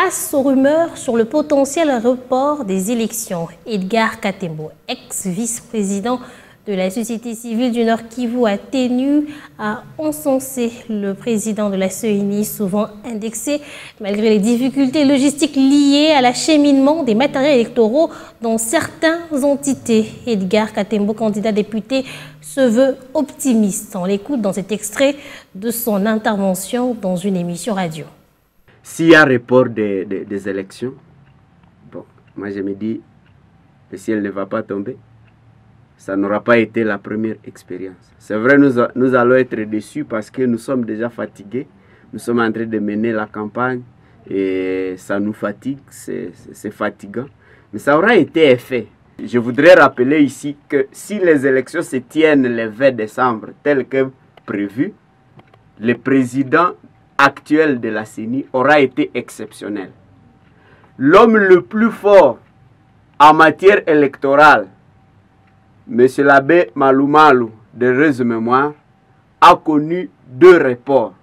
Face aux rumeurs sur le potentiel report des élections, Edgar Katembo, ex-vice-président de la société civile du Nord Kivu, a tenu à encenser le président de la CENI, souvent indexé, malgré les difficultés logistiques liées à l'acheminement des matériels électoraux dans certaines entités. Edgar Katembo, candidat député, se veut optimiste. On l'écoute dans cet extrait de son intervention dans une émission radio. S'il y a report des élections, bon, moi je me dis, le ciel ne va pas tomber. Ça n'aura pas été la première expérience. C'est vrai, nous allons être déçus parce que nous sommes déjà fatigués. Nous sommes en train de mener la campagne et ça nous fatigue, c'est fatigant. Mais ça aura été fait. Je voudrais rappeler ici que si les élections se tiennent le 20 décembre, tel que prévu, le président actuel de la CENI aura été exceptionnel. L'homme le plus fort en matière électorale, M. l'abbé Malou de mémoire, a connu 2 reports.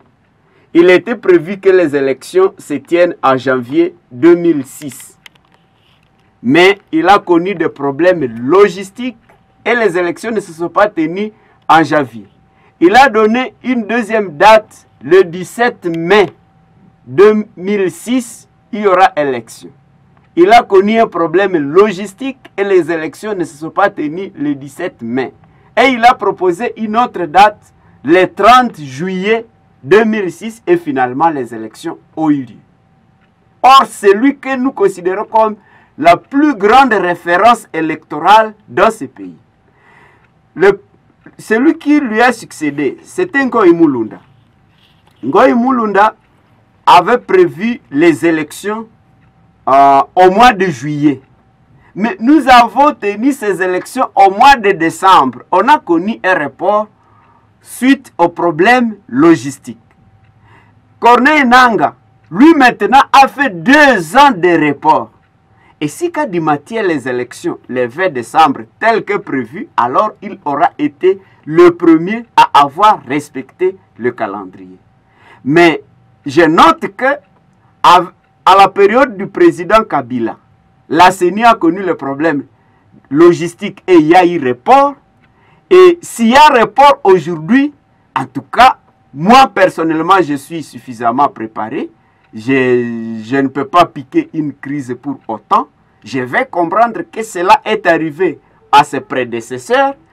Il était prévu que les élections se tiennent en janvier 2006. Mais il a connu des problèmes logistiques et les élections ne se sont pas tenues en janvier. Il a donné une deuxième date, le 17 mai 2006, il y aura élection. Il a connu un problème logistique et les élections ne se sont pas tenues le 17 mai. Et il a proposé une autre date, le 30 juillet 2006, et finalement les élections ont eu lieu. Or, c'est lui que nous considérons comme la plus grande référence électorale dans ce pays. Celui qui lui a succédé, c'était Ngoï Mulunda. Ngoï Mulunda avait prévu les élections au mois de juillet. Mais nous avons tenu ces élections au mois de décembre. On a connu un report suite aux problèmes logistiques. Corneille Nangaa, lui maintenant, a fait 2 ans de report. Et si Kadi maintient les élections le 20 décembre tel que prévu, alors il aura été le premier à avoir respecté le calendrier. Mais je note que à la période du président Kabila, la CENI a connu le problème logistique et il y a eu report. Et s'il y a report aujourd'hui, en tout cas, moi personnellement, je suis suffisamment préparé. Je ne peux pas piquer une crise pour autant. Je vais comprendre que cela est arrivé à ses prédécesseurs